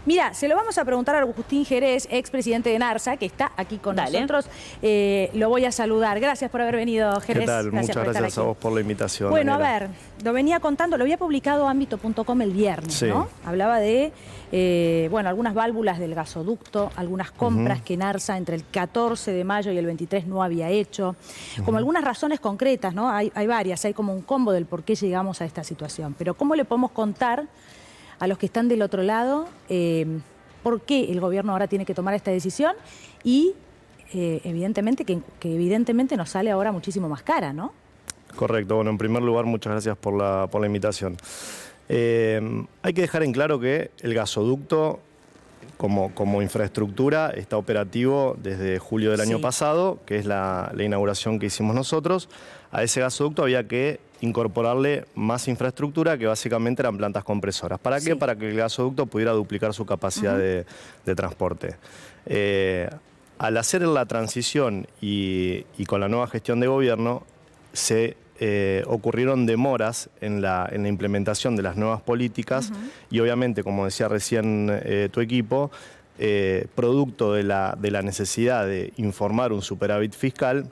Mira, se lo vamos a preguntar a Agustín Jerez, expresidente de NARSA, que está aquí con nosotros. Lo voy a saludar. Gracias por haber venido, Jerez. ¿Qué tal? Muchas gracias a vos por la invitación. Bueno, Daniela. a ver, lo venía contando, lo había publicado Ámbito.com el viernes, sí, ¿no? Hablaba de, bueno, algunas válvulas del gasoducto, algunas compras que NARSA entre el 14 de mayo y el 23 no había hecho, como algunas razones concretas, ¿no? Hay varias, hay como un combo del por qué llegamos a esta situación. Pero ¿cómo le podemos contar a los que están del otro lado por qué el gobierno ahora tiene que tomar esta decisión y evidentemente que evidentemente nos sale ahora muchísimo más cara, ¿no? Correcto. Bueno, en primer lugar, muchas gracias por la invitación. Hay que dejar en claro que el gasoducto como infraestructura está operativo desde julio del año pasado, que es la inauguración que hicimos nosotros. A ese gasoducto había que incorporarle más infraestructura, que básicamente eran plantas compresoras. ¿Para qué? Para que el gasoducto pudiera duplicar su capacidad de transporte. Al hacer la transición y con la nueva gestión de gobierno, se ocurrieron demoras en la implementación de las nuevas políticas y obviamente, como decía recién tu equipo, producto de la necesidad de informar un superávit fiscal,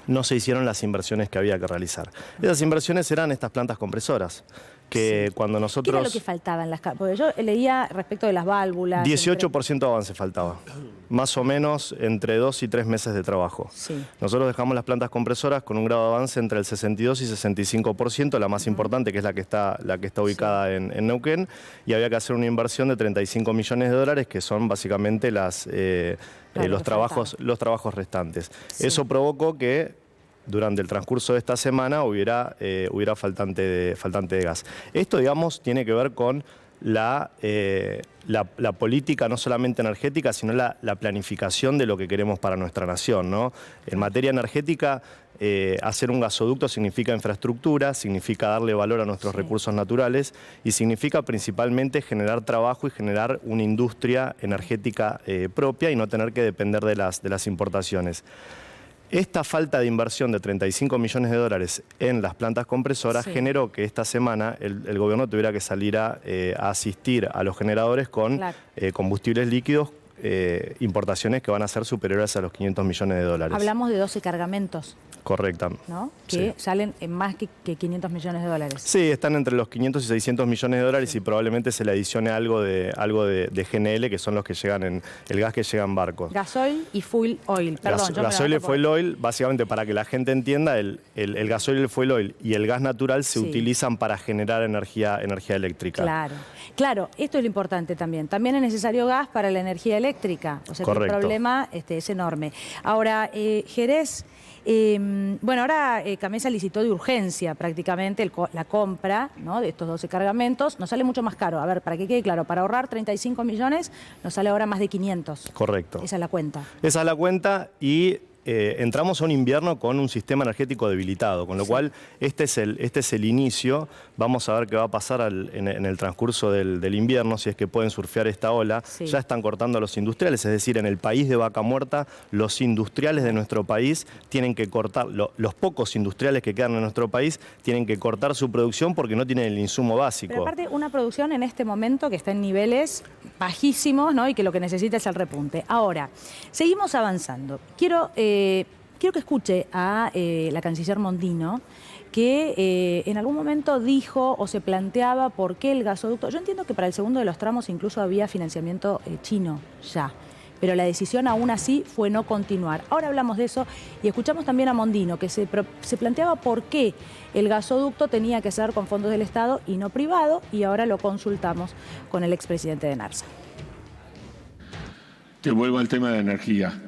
no se hicieron las inversiones que había que realizar. Esas inversiones eran estas plantas compresoras, que cuando nosotros... ¿Qué era lo que faltaba en las... Porque yo leía respecto de las válvulas... 18% de avance faltaba, más o menos entre 2 y 3 meses de trabajo. Nosotros dejamos las plantas compresoras con un grado de avance entre el 62 y 65%, la más importante, que es la que está ubicada en Neuquén, y había que hacer una inversión de 35 millones de dólares, que son básicamente los trabajos restantes. Eso provocó que durante el transcurso de esta semana hubiera faltante de gas. Esto, digamos, tiene que ver con la política no solamente energética, sino la planificación de lo que queremos para nuestra nación, ¿no? En materia energética, hacer un gasoducto significa infraestructura, significa darle valor a nuestros recursos naturales y significa principalmente generar trabajo y generar una industria energética propia y no tener que depender de las importaciones. Esta falta de inversión de 35 millones de dólares en las plantas compresoras generó que esta semana el gobierno tuviera que salir a asistir a los generadores con combustibles líquidos, importaciones que van a ser superiores a los 500 millones de dólares. Hablamos de 12 cargamentos. Correcta. ¿No? Que salen en más que 500 millones de dólares. Sí, están entre los 500 y 600 millones de dólares y probablemente se le adicione algo de GNL, que son los que llegan el gas que llega en barcos. Gasoil y fuel oil. Perdón, gasoil y fuel oil, básicamente para que la gente entienda, el gasoil, el fuel oil y el gas natural se utilizan para generar energía eléctrica. Claro, esto es lo importante también. También es necesario gas para la energía eléctrica. O sea que el problema es enorme. Ahora, Jerez... bueno, ahora Camesa licitó de urgencia prácticamente la compra, ¿no?, de estos 12 cargamentos. Nos sale mucho más caro. A ver, para que quede claro, para ahorrar 35 millones nos sale ahora más de 500. Correcto. Esa es la cuenta. Esa es la cuenta y... entramos a un invierno con un sistema energético debilitado, con lo cual este es el inicio. Vamos a ver qué va a pasar en el transcurso del invierno, si es que pueden surfear esta ola. Ya están cortando a los industriales, es decir, en el país de Vaca Muerta, los industriales de nuestro país tienen que cortar, los pocos industriales que quedan en nuestro país tienen que cortar su producción porque no tienen el insumo básico. Pero aparte, una producción en este momento que está en niveles bajísimos, ¿no?, y que lo que necesita es el repunte. Ahora, seguimos avanzando. Quiero que escuche a la canciller Mondino, que en algún momento dijo o se planteaba por qué el gasoducto... Yo entiendo que para el segundo de los tramos incluso había financiamiento chino ya, pero la decisión aún así fue no continuar. Ahora hablamos de eso y escuchamos también a Mondino, que se planteaba por qué el gasoducto tenía que ser con fondos del Estado y no privado, y ahora lo consultamos con el expresidente de NARSA. Te vuelvo al tema de energía.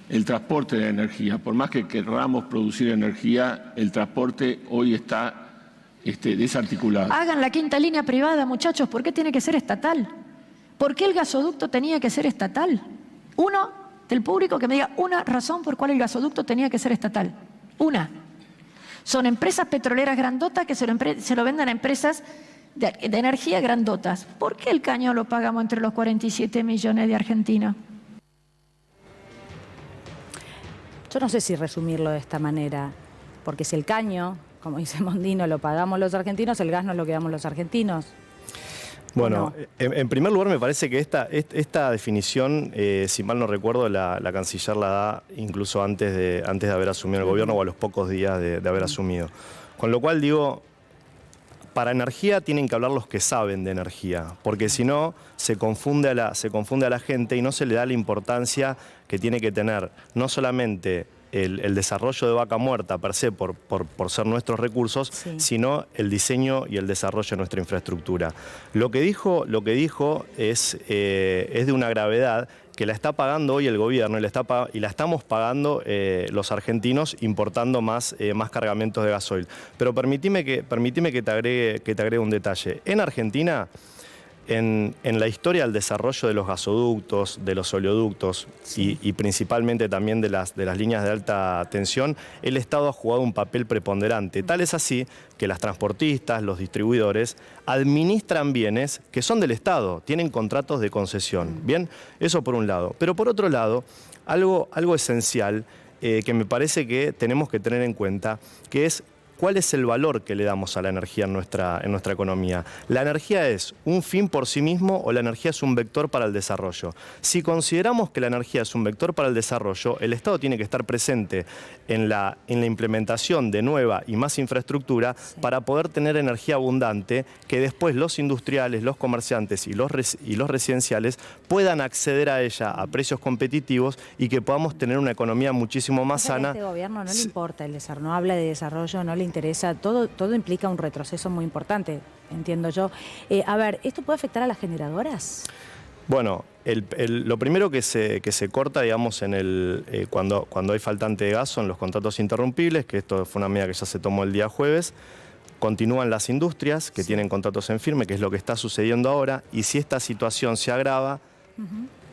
El transporte de energía, por más que querramos producir energía, el transporte hoy está desarticulado. Hagan la quinta línea privada, muchachos. ¿Por qué tiene que ser estatal? ¿Por qué el gasoducto tenía que ser estatal? Uno del público que me diga una razón por cuál el gasoducto tenía que ser estatal. Una. Son empresas petroleras grandotas que se lo venden a empresas de energía grandotas. ¿Por qué el cañón lo pagamos entre los 47 millones de argentinos? Yo no sé si resumirlo de esta manera, porque si el caño, como dice Mondino, lo pagamos los argentinos, el gas nos lo quedamos los argentinos. Bueno, en primer lugar me parece que esta definición, si mal no recuerdo, la canciller la da incluso antes de haber asumido el gobierno o a los pocos días de haber asumido. Con lo cual digo, para energía tienen que hablar los que saben de energía, porque si no se confunde a la gente y no se le da la importancia que tiene que tener no solamente el desarrollo de Vaca Muerta per se por ser nuestros recursos, sí, sino el diseño y el desarrollo de nuestra infraestructura. Lo que dijo es de una gravedad que la está pagando hoy el gobierno y la estamos pagando los argentinos importando más cargamentos de gasoil. Pero permitime que te agregue un detalle. En Argentina, en la historia del desarrollo de los gasoductos, de los oleoductos, sí, y principalmente también de las líneas de alta tensión, el Estado ha jugado un papel preponderante. Tal es así que las transportistas, los distribuidores, administran bienes que son del Estado, tienen contratos de concesión. Bien, eso por un lado. Pero por otro lado, algo esencial que me parece que tenemos que tener en cuenta, que es ¿cuál es el valor que le damos a la energía en nuestra economía? ¿La energía es un fin por sí mismo o la energía es un vector para el desarrollo? Si consideramos que la energía es un vector para el desarrollo, el Estado tiene que estar presente en la implementación de nueva y más infraestructura, sí, para poder tener energía abundante que después los industriales, los comerciantes y los residenciales puedan acceder a ella a precios competitivos y que podamos tener una economía muchísimo más sana. A este gobierno no le importa el desarrollo, no habla de desarrollo, no le interesa, todo implica un retroceso muy importante, entiendo yo. A ver, ¿esto puede afectar a las generadoras? Bueno, lo primero que se corta, digamos, cuando hay faltante de gas son los contratos interrumpibles, que esto fue una medida que ya se tomó el día jueves. Continúan las industrias que tienen contratos en firme, que es lo que está sucediendo ahora, y si esta situación se agrava,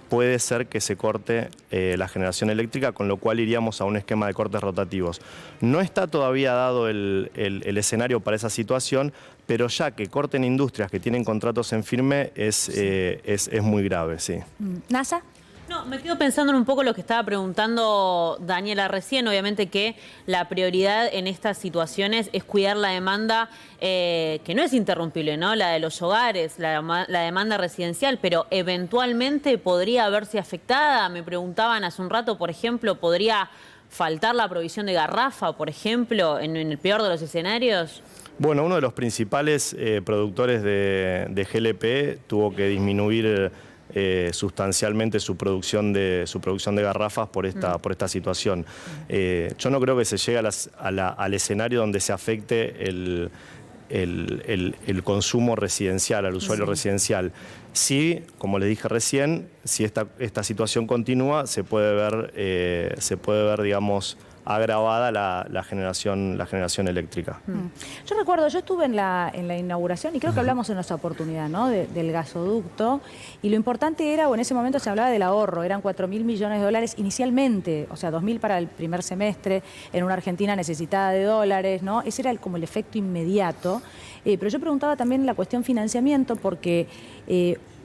puede ser que se corte la generación eléctrica, con lo cual iríamos a un esquema de cortes rotativos. No está todavía dado el escenario para esa situación, pero ya que corten industrias que tienen contratos en firme es muy grave, sí. ¿NASA? No, me quedo pensando en un poco lo que estaba preguntando Daniela recién. Obviamente que la prioridad en estas situaciones es cuidar la demanda que no es interrumpible, ¿no? La de los hogares, la demanda residencial, pero eventualmente podría verse afectada. Me preguntaban hace un rato, por ejemplo, ¿podría faltar la provisión de garrafa, por ejemplo, en el peor de los escenarios? Bueno, uno de los principales productores de GLP tuvo que disminuir sustancialmente su producción de garrafas por esta situación. Yo no creo que se llegue al escenario donde se afecte el consumo residencial, al usuario residencial. Sí, como les dije recién, si esta situación continúa, se puede ver, digamos, agravada la generación eléctrica. Yo recuerdo, yo estuve en la inauguración y creo que hablamos en esa oportunidad, ¿no? del gasoducto, y lo importante era, o en ese momento se hablaba del ahorro, eran 4.000 millones de dólares inicialmente, o sea, 2.000 para el primer semestre, en una Argentina necesitada de dólares, ¿no? Ese era como el efecto inmediato. Pero yo preguntaba también la cuestión financiamiento, porque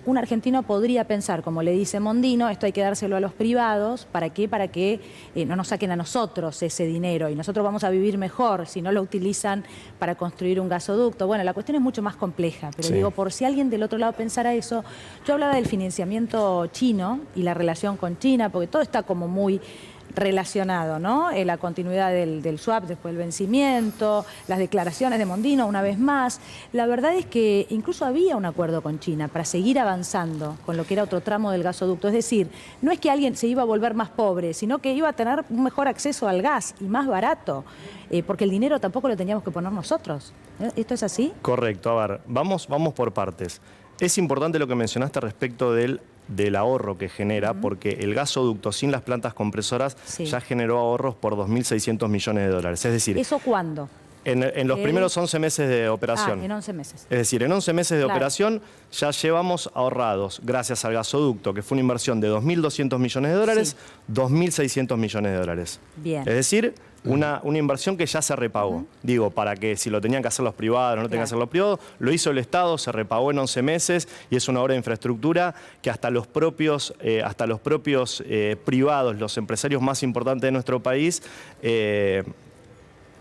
un argentino podría pensar, como le dice Mondino, esto hay que dárselo a los privados. ¿Para qué? Para que no nos saquen a nosotros ese dinero y nosotros vamos a vivir mejor si no lo utilizan para construir un gasoducto. Bueno, la cuestión es mucho más compleja, pero digo, por si alguien del otro lado pensara eso, yo hablaba del financiamiento chino y la relación con China, porque todo está como muy relacionado, ¿no? La continuidad del swap después del vencimiento, las declaraciones de Mondino una vez más. La verdad es que incluso había un acuerdo con China para seguir avanzando con lo que era otro tramo del gasoducto. Es decir, no es que alguien se iba a volver más pobre, sino que iba a tener un mejor acceso al gas y más barato, porque el dinero tampoco lo teníamos que poner nosotros. ¿Esto es así? Correcto. A ver, vamos por partes. Es importante lo que mencionaste respecto del ahorro que genera, porque el gasoducto sin las plantas compresoras ya generó ahorros por 2.600 millones de dólares. Es decir, ¿eso cuándo? En los primeros 11 meses de operación. En 11 meses. Es decir, en 11 meses de operación ya llevamos ahorrados, gracias al gasoducto, que fue una inversión de 2.200 millones de dólares, 2.600 millones de dólares. Bien. Es decir, una inversión que ya se repagó. Digo, para que si lo tenían que hacer los privados, no lo tenían que hacer los privados, lo hizo el Estado, se repagó en 11 meses y es una obra de infraestructura que hasta los propios privados, los empresarios más importantes de nuestro país,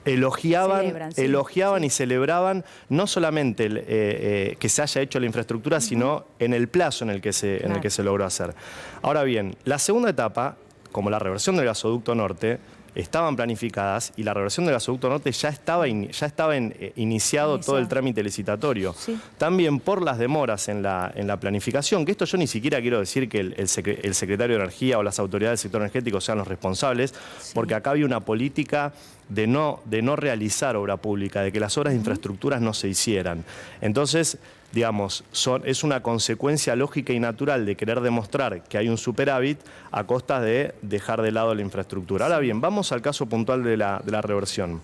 elogiaban y celebraban no solamente que se haya hecho la infraestructura, sino en el plazo en el que se logró hacer. Ahora bien, la segunda etapa, como la reversión del gasoducto norte, estaban planificadas y la reversión del gasoducto norte ya estaba iniciado todo el trámite licitatorio. Sí. También por las demoras en la planificación, que esto yo ni siquiera quiero decir que el secretario de Energía o las autoridades del sector energético sean los responsables, porque acá había una política de no realizar obra pública, de que las obras de infraestructuras no se hicieran. Entonces, digamos, es una consecuencia lógica y natural de querer demostrar que hay un superávit a costa de dejar de lado la infraestructura. Ahora bien, vamos al caso puntual de la reversión.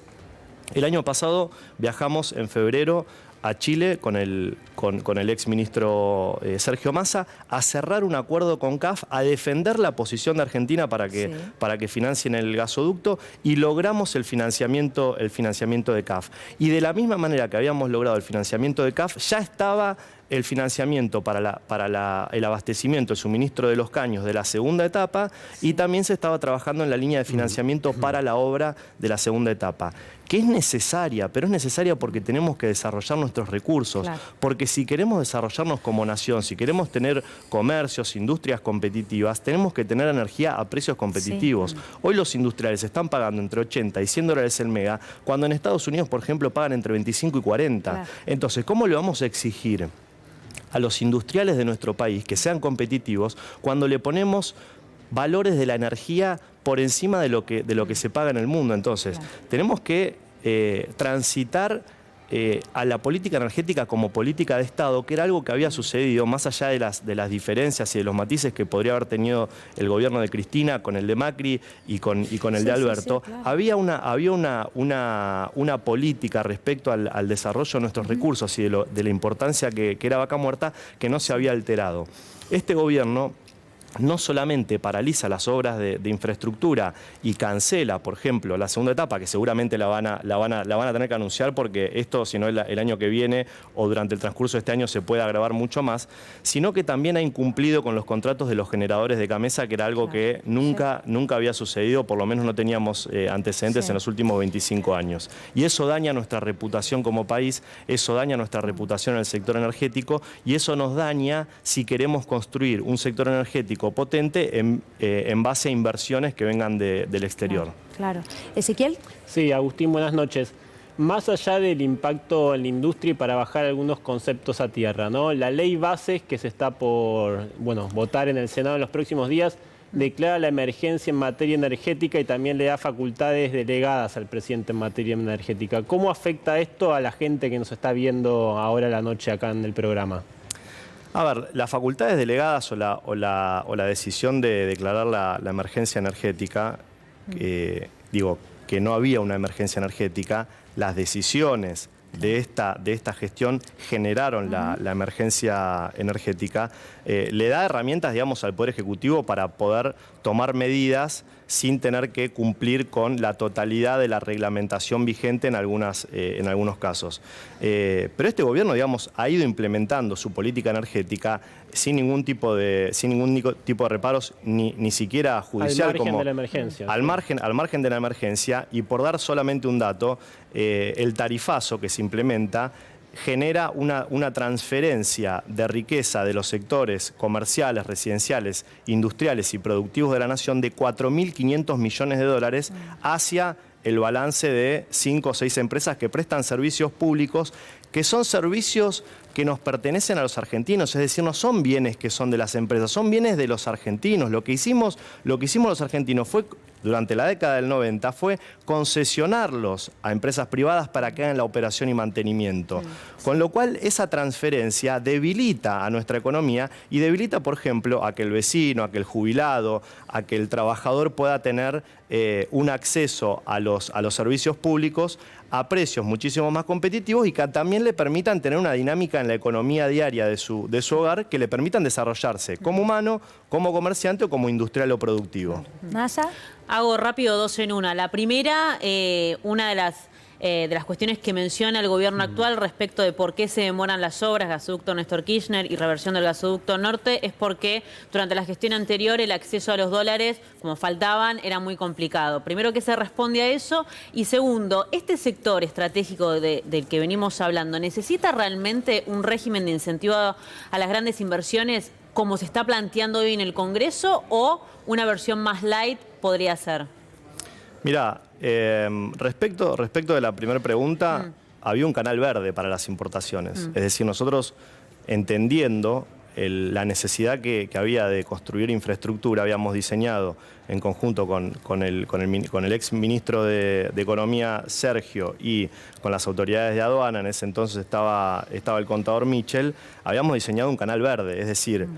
El año pasado viajamos en febrero a Chile con el exministro Sergio Massa a cerrar un acuerdo con CAF, a defender la posición de Argentina para que financien el gasoducto, y logramos el financiamiento de CAF. Y de la misma manera que habíamos logrado el financiamiento de CAF, ya estaba el financiamiento para el abastecimiento, el suministro de los caños de la segunda etapa, y también se estaba trabajando en la línea de financiamiento para la obra de la segunda etapa, que es necesaria, pero es necesaria porque tenemos que desarrollar nuestros recursos, porque si queremos desarrollarnos como nación, si queremos tener comercios, industrias competitivas, tenemos que tener energía a precios competitivos. Hoy los industriales están pagando entre 80 y 100 dólares el mega, cuando en Estados Unidos, por ejemplo, pagan entre 25 y 40. Entonces, ¿cómo le vamos a exigir a los industriales de nuestro país que sean competitivos cuando le ponemos valores de la energía por encima de lo que se paga en el mundo? Entonces, tenemos que transitar a la política energética como política de Estado, que era algo que había sucedido, más allá de las diferencias y de los matices que podría haber tenido el gobierno de Cristina con el de Macri y con el de Alberto. Había una política respecto al desarrollo de nuestros recursos y de la importancia que era Vaca Muerta, que no se había alterado. Este gobierno no solamente paraliza las obras de infraestructura y cancela, por ejemplo, la segunda etapa, que seguramente la van a tener que anunciar, porque esto, si no el año que viene o durante el transcurso de este año, se puede agravar mucho más, sino que también ha incumplido con los contratos de los generadores de Gamesa, que era algo que nunca había sucedido, por lo menos no teníamos antecedentes en los últimos 25 años. Y eso daña nuestra reputación como país, eso daña nuestra reputación en el sector energético, y eso nos daña si queremos construir un sector energético potente en base a inversiones que vengan del exterior. Claro. ¿Ezequiel? Sí, Agustín, buenas noches. Más allá del impacto en la industria y para bajar algunos conceptos a tierra, ¿no? La ley bases que se está por votar en el Senado en los próximos días declara la emergencia en materia energética y también le da facultades delegadas al presidente en materia energética. ¿Cómo afecta esto a la gente que nos está viendo ahora a la noche acá en el programa? A ver, las facultades delegadas o la decisión de declarar la emergencia energética, digo que no había una emergencia energética, las decisiones de esta gestión generaron la emergencia energética, le da herramientas, digamos, al Poder Ejecutivo para poder tomar medidas sin tener que cumplir con la totalidad de la reglamentación vigente en algunos casos. Pero este gobierno, digamos, ha ido implementando su política energética sin ningún tipo de reparos, ni siquiera judicial. Al margen de la emergencia. Al margen de la emergencia, y por dar solamente un dato, el tarifazo que se implementa genera una transferencia de riqueza de los sectores comerciales, residenciales, industriales y productivos de la nación de 4.500 millones de dólares hacia el balance de 5 o 6 empresas que prestan servicios públicos, que son servicios que nos pertenecen a los argentinos, es decir, no son bienes que son de las empresas, son bienes de los argentinos. Lo que hicimos los argentinos fue, durante la década del 90, fue concesionarlos a empresas privadas para que hagan la operación y mantenimiento. Con lo cual, esa transferencia debilita a nuestra economía y debilita, por ejemplo, a que el vecino, a que el jubilado, a que el trabajador pueda tener un acceso a los servicios públicos a precios muchísimo más competitivos y que también le permitan tener una dinámica en la economía diaria de su hogar, que le permitan desarrollarse como humano, como comerciante o como industrial o productivo. ¿Massa? Hago rápido 2 en 1. La primera, una de las de las cuestiones que menciona el gobierno actual respecto de por qué se demoran las obras, gasoducto Néstor Kirchner y reversión del gasoducto norte, es porque durante la gestión anterior el acceso a los dólares, como faltaban, era muy complicado. Primero, ¿qué se responde a eso? Y segundo, este sector estratégico del que venimos hablando, ¿necesita realmente un régimen de incentivo a las grandes inversiones como se está planteando hoy en el Congreso, o una versión más light podría ser? Mira, respecto de la primera pregunta, había un canal verde para las importaciones. Es decir, nosotros, entendiendo la necesidad que había de construir infraestructura, habíamos diseñado en conjunto con el ex ministro de Economía, Sergio, y con las autoridades de aduana, en ese entonces estaba el contador Michel, habíamos diseñado un canal verde, es decir,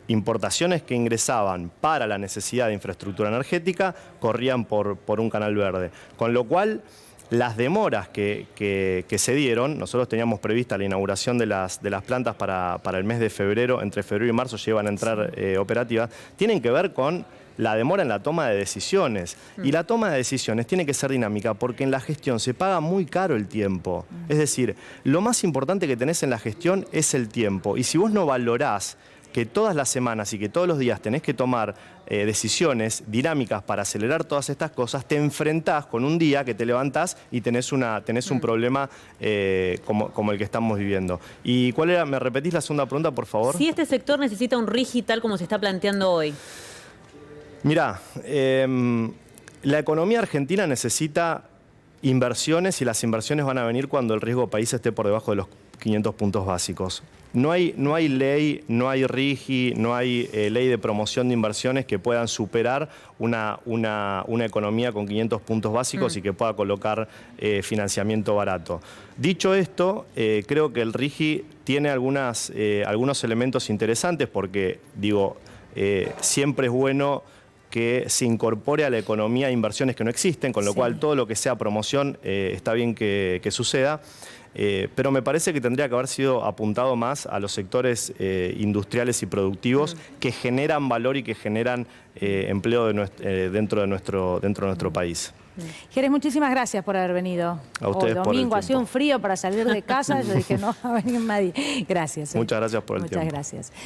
importaciones que ingresaban para la necesidad de infraestructura energética corrían por un canal verde. Con lo cual, las demoras que se dieron, nosotros teníamos prevista la inauguración de las plantas para el mes de febrero, entre febrero y marzo llevan a entrar operativas, tienen que ver con la demora en la toma de decisiones. Y la toma de decisiones tiene que ser dinámica porque en la gestión se paga muy caro el tiempo. Es decir, lo más importante que tenés en la gestión es el tiempo. Y si vos no valorás que todas las semanas y que todos los días tenés que tomar decisiones dinámicas para acelerar todas estas cosas, te enfrentás con un día que te levantás y tenés un problema como el que estamos viviendo. ¿Y cuál era? ¿Me repetís la segunda pregunta, por favor? Si este sector necesita un RIGI tal como se está planteando hoy. Mirá, la economía argentina necesita inversiones y las inversiones van a venir cuando el riesgo país esté por debajo de los 500 puntos básicos. No hay ley, no hay RIGI, no hay ley de promoción de inversiones que puedan superar una economía con 500 puntos básicos y que pueda colocar financiamiento barato. Dicho esto, creo que el RIGI tiene algunos elementos interesantes porque, digo, siempre es bueno que se incorpore a la economía inversiones que no existen, con lo cual todo lo que sea promoción está bien que suceda. Pero me parece que tendría que haber sido apuntado más a los sectores industriales y productivos que generan valor y que generan empleo dentro de nuestro país. Jerez, muchísimas gracias por haber venido. A ustedes hoy por el domingo, ha sido un tiempo. frío para salir de casa. Yo dije, no va a venir nadie. Gracias. Muchas gracias por el tiempo. Muchas gracias.